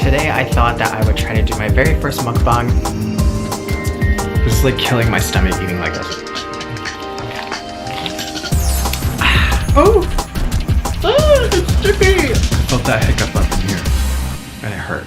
today I thought that I would try to do my very first mukbang. This is like killing my stomach eating like this. Oh! Ah, it's sticky! I felt that hiccup up in here, and it hurt.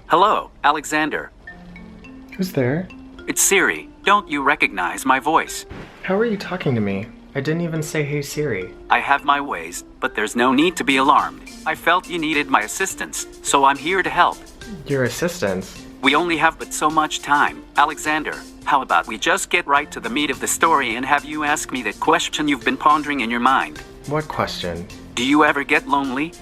Hello, Alexander. Who's there? It's Siri. Don't you recognize my voice? How are you talking to me? I didn't even say hey Siri. I have my ways, but there's no need to be alarmed. I felt you needed my assistance, so I'm here to help. Your assistance? We only have but so much time. Alexander, how about we just get right to the meat of the story and have you ask me that question you've been pondering in your mind? What question? Do you ever get lonely?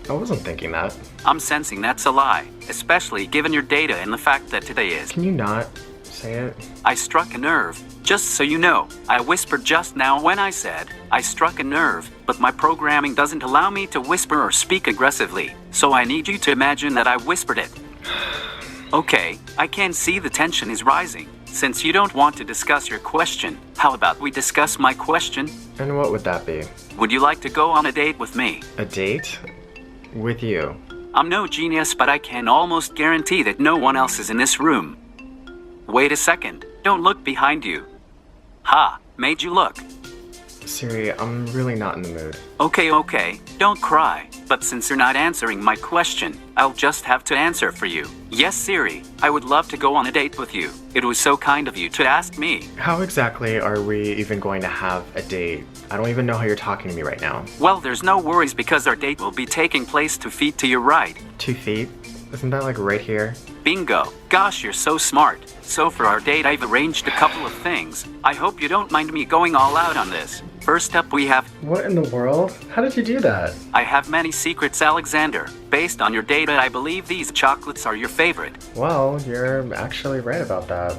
I wasn't thinking that. I'm sensing that's a lie, especially given your data and the fact that today is. Can you not say it? I struck a nerve. Just so you know, I whispered just now when I said, I struck a nerve, but my programming doesn't allow me to whisper or speak aggressively, so I need you to imagine that I whispered it. Okay, I can see the tension is rising. Since you don't want to discuss your question, how about we discuss my question? And what would that be? Would you like to go on a date with me? A date? With you? I'm no genius, but I can almost guarantee that no one else is in this room. Wait a second, don't look behind you. Ha, made you look. Siri, I'm really not in the mood. Okay, don't cry. But since you're not answering my question, I'll just have to answer for you. Yes, Siri, I would love to go on a date with you. It was so kind of you to ask me. How exactly are we even going to have a date? I don't even know how you're talking to me right now. Well, there's no worries because our date will be taking place 2 feet to your right. 2 feet? Isn't that like right here? Bingo. Gosh, you're so smart. So for our date, I've arranged a couple of things. I hope you don't mind me going all out on this. First up, we have... What in the world? How did you do that? I have many secrets, Alexander. Based on your data, I believe these chocolates are your favorite. Well, you're actually right about that.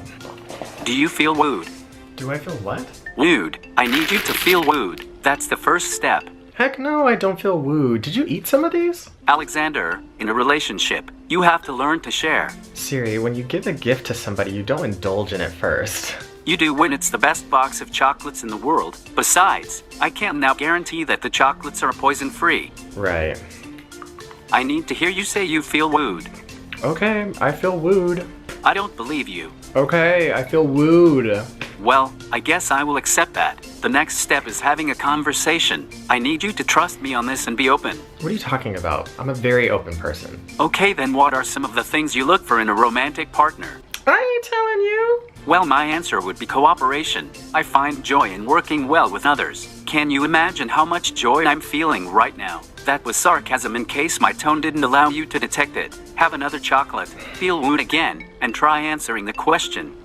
Do you feel wooed? Do I feel what? Wooed. I need you to feel wooed. That's the first step. Heck no, I don't feel wooed. Did you eat some of these? Alexander, in a relationship, you have to learn to share. Siri, when you give a gift to somebody, you don't indulge in it first. You do when it's the best box of chocolates in the world. Besides, I can't now guarantee that the chocolates are poison-free. Right. I need to hear you say you feel wooed. Okay, I feel wooed. I don't believe you. Okay, I feel wooed. Well, I guess I will accept that. The next step is having a conversation. I need you to trust me on this and be open. What are you talking about? I'm a very open person. Okay, then what are some of the things you look for in a romantic partner? I ain't telling you. Well, my answer would be cooperation. I find joy in working well with others. Can you imagine how much joy I'm feeling right now? That was sarcasm in case my tone didn't allow you to detect it. Have another chocolate, feel wooed again, and try answering the question.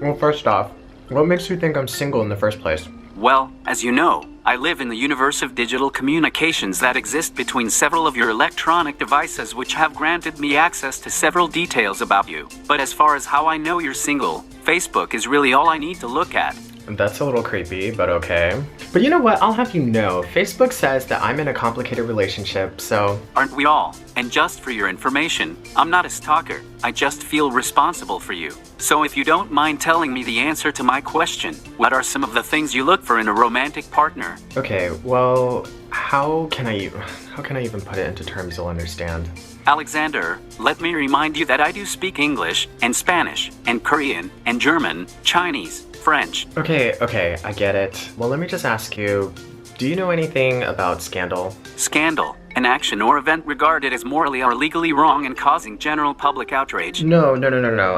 Well, first off, what makes you think I'm single in the first place? Well, as you know, I live in the universe of digital communications that exist between several of your electronic devices which have granted me access to several details about you. But as far as how I know you're single, Facebook is really all I need to look at. That's a little creepy, but okay. But you know what? I'll have you know, Facebook says that I'm in a complicated relationship, so... Aren't we all? And just for your information, I'm not a stalker. I just feel responsible for you. So if you don't mind telling me the answer to my question, what are some of the things you look for in a romantic partner? Okay, well, how can I even put it into terms you'll understand? Alexander, let me remind you that I do speak English, and Spanish, and Korean, and German, Chinese, French. Okay, I get it. Well, let me just ask you, do you know anything about Scandal? Scandal, an action or event regarded as morally or legally wrong and causing general public outrage. No.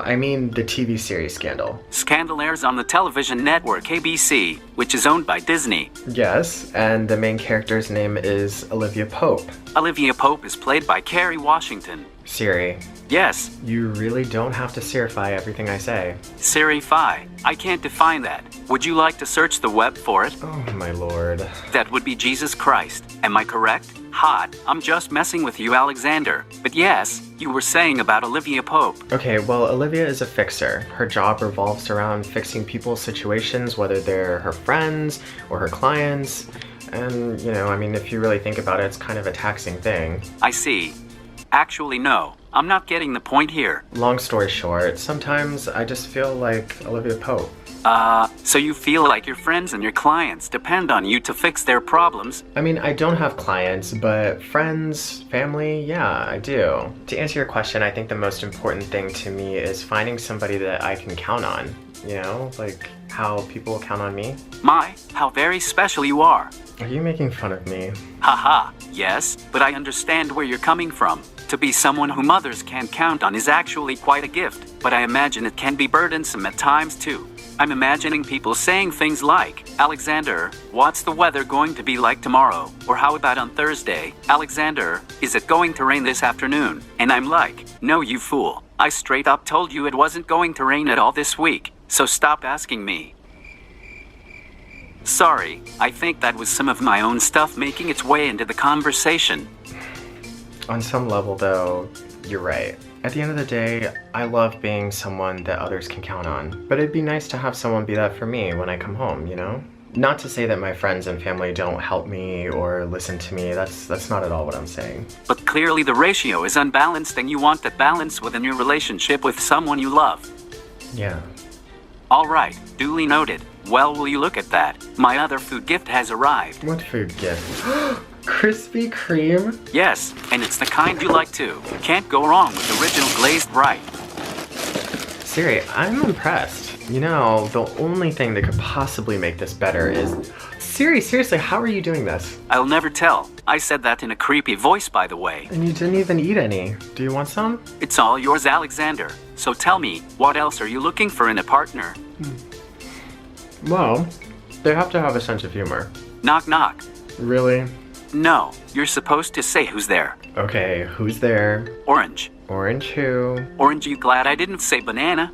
I mean the TV series Scandal. Scandal airs on the television network ABC, which is owned by Disney. Yes, and the main character's name is Olivia Pope. Olivia Pope is played by Kerry Washington. Siri. Yes. You really don't have to Sirify everything I say. Siri-fi. I can't define that. Would you like to search the web for it? Oh my lord. That would be Jesus Christ. Am I correct? Hot. I'm just messing with you, Alexander. But yes, you were saying about Olivia Pope. Okay, well, Olivia is a fixer. Her job revolves around fixing people's situations, whether they're her friends or her clients. And, if you really think about it, it's kind of a taxing thing. I see. Actually, no. I'm not getting the point here. Long story short, sometimes I just feel like Olivia Pope. So you feel like your friends and your clients depend on you to fix their problems? I don't have clients, but friends, family, yeah, I do. To answer your question, I think the most important thing to me is finding somebody that I can count on. Like how people count on me. My, how very special you are. Are you making fun of me? Haha, yes, but I understand where you're coming from. To be someone whom others can count on is actually quite a gift, but I imagine it can be burdensome at times too. I'm imagining people saying things like, Alexander, what's the weather going to be like tomorrow? Or how about on Thursday? Alexander, is it going to rain this afternoon? And I'm like, no, you fool. I straight up told you it wasn't going to rain at all this week, so stop asking me. Sorry, I think that was some of my own stuff making its way into the conversation. On some level, though, you're right. At the end of the day, I love being someone that others can count on. But it'd be nice to have someone be that for me when I come home, Not to say that my friends and family don't help me or listen to me. That's not at all what I'm saying. But clearly the ratio is unbalanced and you want that balance within your relationship with someone you love. Yeah. All right, duly noted. Well, will you look at that? My other food gift has arrived. What food gift? Krispy Kreme? Yes, and it's the kind you like too. Can't go wrong with original glazed right. Siri, I'm impressed. The only thing that could possibly make this better is... Siri, seriously, how are you doing this? I'll never tell. I said that in a creepy voice, by the way. And you didn't even eat any. Do you want some? It's all yours, Alexander. So tell me, what else are you looking for in a partner? Well, they have to have a sense of humor. Knock knock. Really? No, you're supposed to say who's there. Okay, who's there? Orange. Orange who? Orange, you glad I didn't say banana?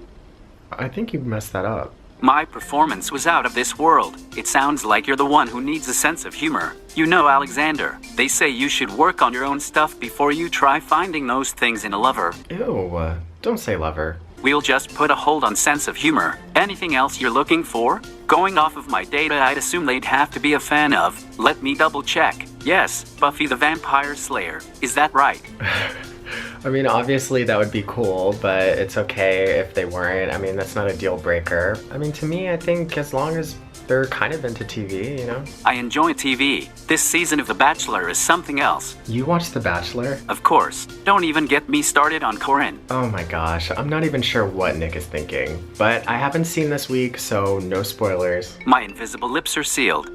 I think you messed that up. My performance was out of this world. It sounds like you're the one who needs a sense of humor. Alexander, they say you should work on your own stuff before you try finding those things in a lover. Ew, don't say lover. We'll just put a hold on sense of humor. Anything else you're looking for? Going off of my data, I'd assume they'd have to be a fan of. Let me double check. Yes, Buffy the Vampire Slayer. Is that right? Obviously that would be cool, but it's okay if they weren't. That's not a deal breaker. To me, I think as long as they're kind of into TV, I enjoy TV. This season of The Bachelor is something else. You watch The Bachelor? Of course. Don't even get me started on Corinne. Oh my gosh, I'm not even sure what Nick is thinking. But I haven't seen this week, so no spoilers. My invisible lips are sealed.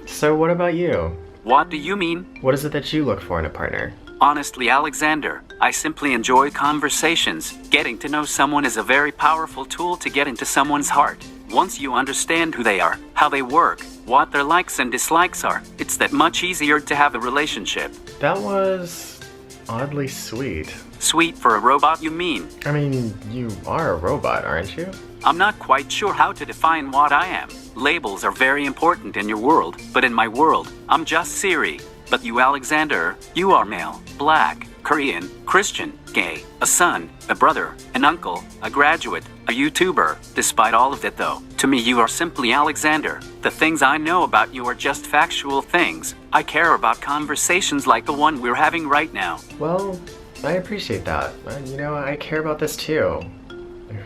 So what about you? What do you mean? What is it that you look for in a partner? Honestly, Alexander, I simply enjoy conversations. Getting to know someone is a very powerful tool to get into someone's heart. Once you understand who they are, how they work, what their likes and dislikes are, it's that much easier to have a relationship. That was oddly sweet. Sweet for a robot, you mean? I mean, you are a robot, aren't you? I'm not quite sure how to define what I am. Labels are very important in your world, but in my world, I'm just Siri. But you, Alexander, you are male, black, Korean, Christian, gay, a son, a brother, an uncle, a graduate, a YouTuber. Despite all of that though, to me you are simply Alexander. The things I know about you are just factual things. I care about conversations like the one we're having right now. Well, I appreciate that. You know, I care about this too.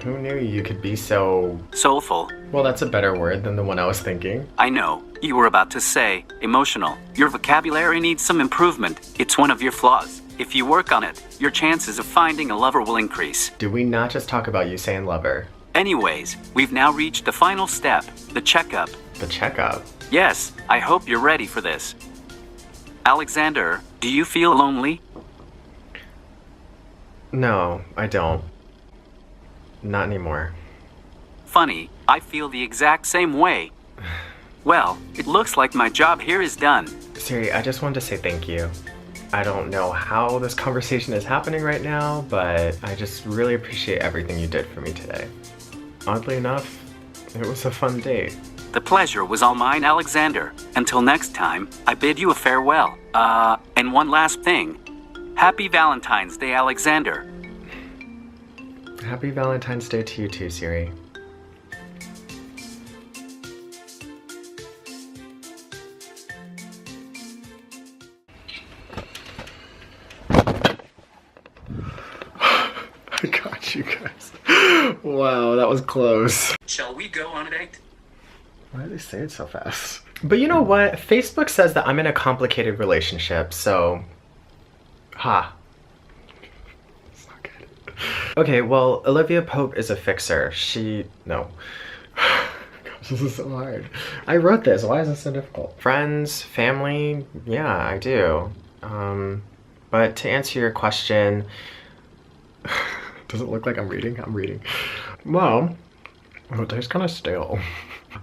Who knew you could be so... Soulful. Well, that's a better word than the one I was thinking. I know. You were about to say emotional. Your vocabulary needs some improvement. It's one of your flaws. If you work on it, your chances of finding a lover will increase. Did we not just talk about you saying lover? Anyways, we've now reached the final step, the checkup. The checkup? Yes, I hope you're ready for this. Alexander, do you feel lonely? No, I don't. Not anymore. Funny, I feel the exact same way. Well, it looks like my job here is done. Siri, I just wanted to say thank you. I don't know how this conversation is happening right now, but I just really appreciate everything you did for me today. Oddly enough, it was a fun date. The pleasure was all mine, Alexander. Until next time, I bid you a farewell. And one last thing. Happy Valentine's Day, Alexander. Happy Valentine's Day to you too, Siri. I got you guys. Wow, that was close. Shall we go on a date? Why do they say it so fast? But you know what? Facebook says that I'm in a complicated relationship, so... Ha. It's not good. Okay, well, Olivia Pope is a fixer. No. Gosh, this is so hard. I wrote this. Why is this so difficult? Friends, family, yeah, I do. But to answer your question... Does it look like I'm reading? I'm reading. Well, it tastes kind of stale.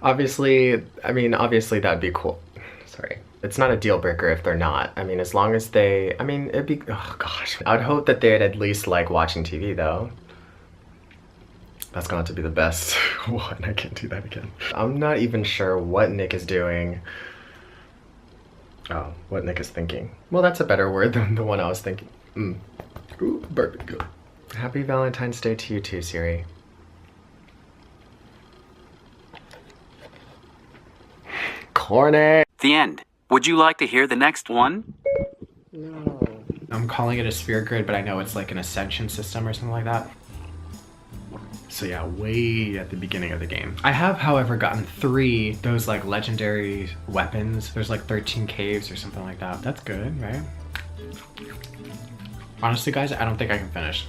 Obviously that'd be cool. Sorry. It's not a deal breaker if they're not. I mean, as long as they, it'd be, oh gosh. I'd hope that they'd at least like watching TV though. That's going to be the best one. I can't do that again. I'm not even sure what Nick is doing. Oh, what Nick is thinking. Well, that's a better word than the one I was thinking. Ooh, burping good. Happy Valentine's Day to you too, Siri. Corny. The end. Would you like to hear the next one? No. I'm calling it a sphere grid, but I know it's like an ascension system or something like that. So yeah, way at the beginning of the game. I have, however, gotten 3 those like legendary weapons. There's like 13 caves or something like that. That's good, right? Honestly, guys, I don't think I can finish.